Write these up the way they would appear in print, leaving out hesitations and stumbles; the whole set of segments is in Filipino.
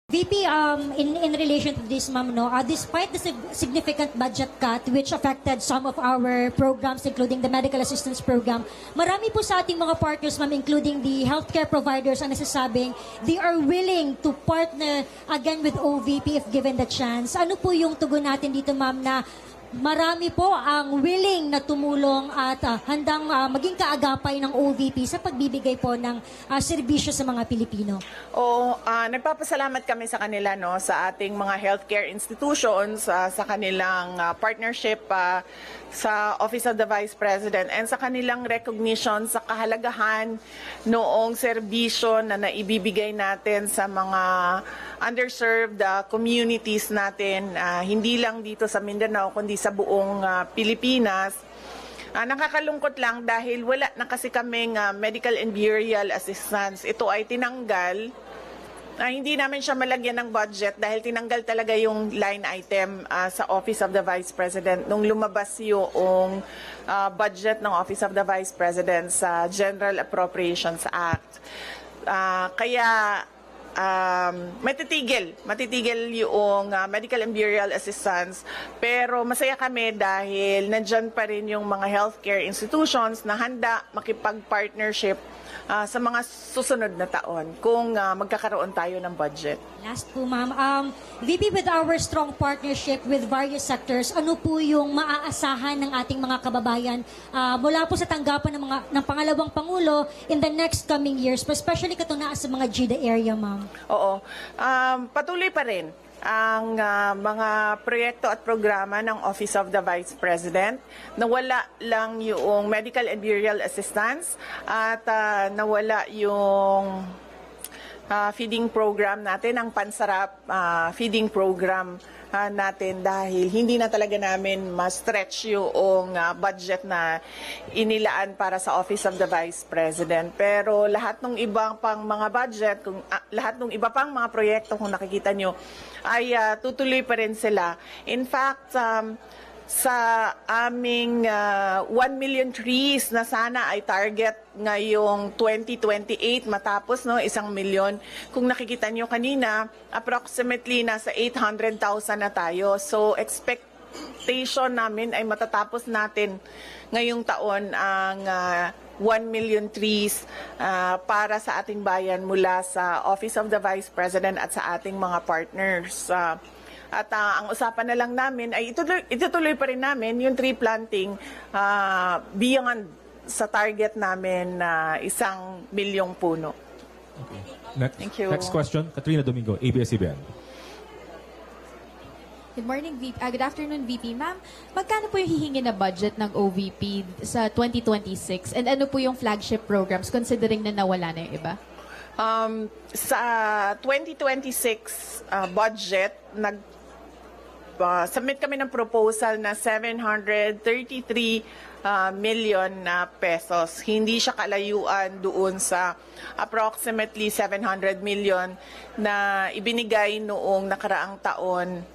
VP, in relation to this, ma'am, no, despite the significant budget cut which affected some of our programs, including the medical assistance program, marami po sa ating mga partners, ma'am, including the healthcare providers, ang nasasabing they are willing to partner again with OVP if given the chance. Ano po yung tugon natin dito, ma'am, na marami po ang willing na tumulong at handang maging kaagapay ng OVP sa pagbibigay po ng serbisyo sa mga Pilipino? Nagpapasalamat kami sa kanila, no, sa ating mga healthcare institutions, sa kanilang partnership sa Office of the Vice President and sa kanilang recognition sa kahalagahan noong serbisyo na naibibigay natin sa mga underserved communities natin, hindi lang dito sa Mindanao kundi sa buong Pilipinas. Nakakalungkot lang dahil wala na kasi kaming medical and burial assistance. Ito ay tinanggal. Hindi namin siya malagyan ng budget dahil tinanggal talaga yung line item sa Office of the Vice President nung lumabas yung budget ng Office of the Vice President sa General Appropriations Act. Kaya matitigil yung medical and burial assistance, pero masaya kami dahil nandyan pa rin yung mga healthcare institutions na handa makipag-partnership sa mga susunod na taon kung magkakaroon tayo ng budget. Last po, ma'am. VP, with our strong partnership with various sectors, ano po yung maaasahan ng ating mga kababayan mula po sa tanggapan ng pangalawang Pangulo in the next coming years, especially katuna sa mga GIDA area, ma'am? Oo. Patuloy pa rin ang mga proyekto at programa ng Office of the Vice President. Nawala lang yung medical and burial assistance at nawala yung feeding program natin, ang Pansarap feeding program natin dahil hindi na talaga namin ma-stretch yung budget na inilaan para sa Office of the Vice President. Pero lahat ng ibang pang mga budget, lahat ng iba pang mga proyekto kung nakikita nyo, ay tutuloy pa rin sila. In fact, sa aming 1 million trees na sana ay target ngayong 2028 matapos, no, 1 million. Kung nakikita nyo kanina, approximately nasa 800,000 na tayo. So expectation namin ay matatapos natin ngayong taon ang 1 million trees para sa ating bayan mula sa Office of the Vice President at sa ating mga partners. At ang usapan na lang namin ay itutuloy pa rin namin yung tree planting beyond sa target namin na 1 milyong puno. Okay. Thank you. Next question, Katrina Domingo, ABS-CBN. Good morning, VP. Good afternoon, VP. Ma'am, magkano po yung hihingi na budget ng OVP sa 2026? And ano po yung flagship programs considering na nawala na yung iba? Sa 2026 budget, submit kami ng proposal na 733 million pesos. Hindi siya kalayuan doon sa approximately 700 million na ibinigay noong nakaraang taon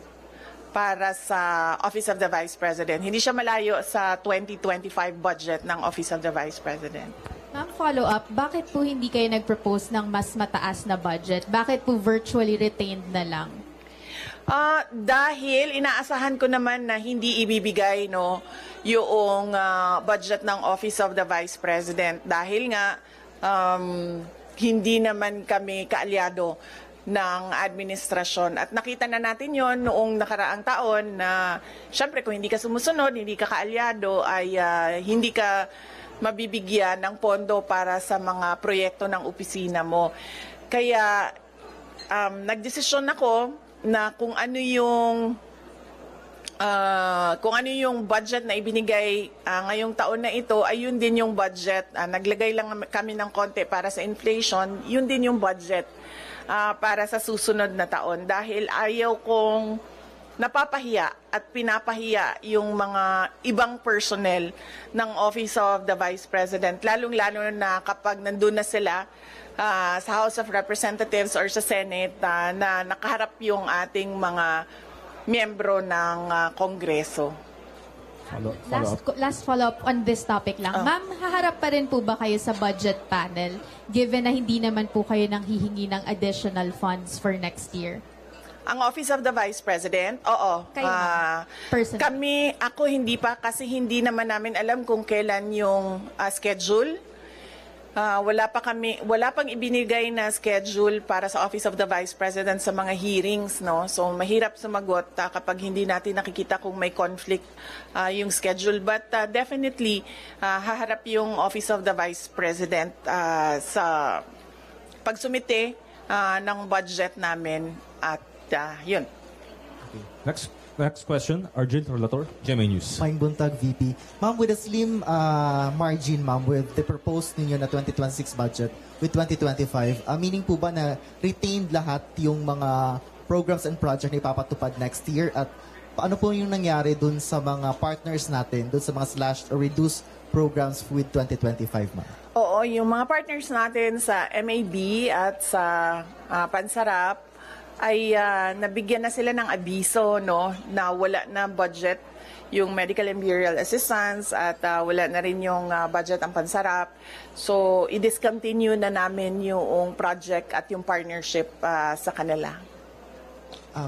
para sa Office of the Vice President. Hindi siya malayo sa 2025 budget ng Office of the Vice President. Ma'am, follow-up, bakit po hindi kayo nag-propose ng mas mataas na budget? Bakit po virtually retained na lang? Dahil inaasahan ko naman na hindi ibibigay, no, yung budget ng Office of the Vice President. Dahil nga, hindi naman kami kaalyado ng administrasyon. At nakita na natin yon noong nakaraang taon na syempre kung hindi ka sumusunod, hindi ka kaalyado, ay hindi ka mabibigyan ng pondo para sa mga proyekto ng opisina mo. Kaya nagdesisyon ako na kung ano yung budget na ibinigay ngayong taon na ito, ay yun din yung budget. Naglagay lang kami ng konti para sa inflation, yun din yung budget para sa susunod na taon. Dahil ayaw kong napapahiya at pinapahiya yung mga ibang personnel ng Office of the Vice President, lalong-lalo na kapag nandun na sila sa House of Representatives or sa Senate na nakaharap yung ating mga miyembro ng Kongreso. Last follow-up on this topic lang. Ma'am, haharap pa rin po ba kayo sa budget panel given na hindi naman po kayo nang hihingi ng additional funds for next year? Ang Office of the Vice President, oo. Kayo, personally? Ako hindi pa kasi hindi naman namin alam kung kailan yung schedule. Wala pang ibinigay na schedule para sa Office of the Vice President sa mga hearings, no? So mahirap sumagot kapag hindi natin nakikita kung may conflict yung schedule. But definitely haharap yung Office of the Vice President sa pagsumite ng budget namin at yun. Okay. Next question, Arjun Relator, GMA News. Maing Buntag, VP. Ma'am, with a slim margin, ma'am, with the proposed ninyo na 2026 budget with 2025, meaning po ba na retained lahat yung mga programs and project na ipapatupad next year? At paano po yung nangyari dun sa mga partners natin, dun sa mga slashed or reduced programs with 2025, ma'am? Oo, yung mga partners natin sa MAB at sa Pansarap, ay nabigyan na sila ng abiso, no, na wala na budget yung medical and burial assistance at wala na rin yung budget ang Pansarap. So, i-discontinue na namin yung project at yung partnership sa kanila.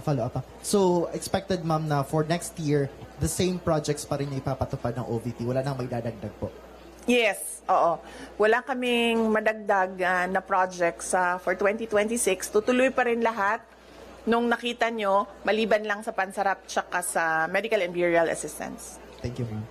Follow up. So, expected, ma'am, na for next year, the same projects pa rin yung ipapatupad ng OVP. Wala nang may dadagdag po. Yes, oo. Wala kaming madagdag na projects for 2026. Tutuloy pa rin lahat nung nakita nyo, maliban lang sa Pansarap tsaka sa medical and burial assistance. Thank you, ma'am.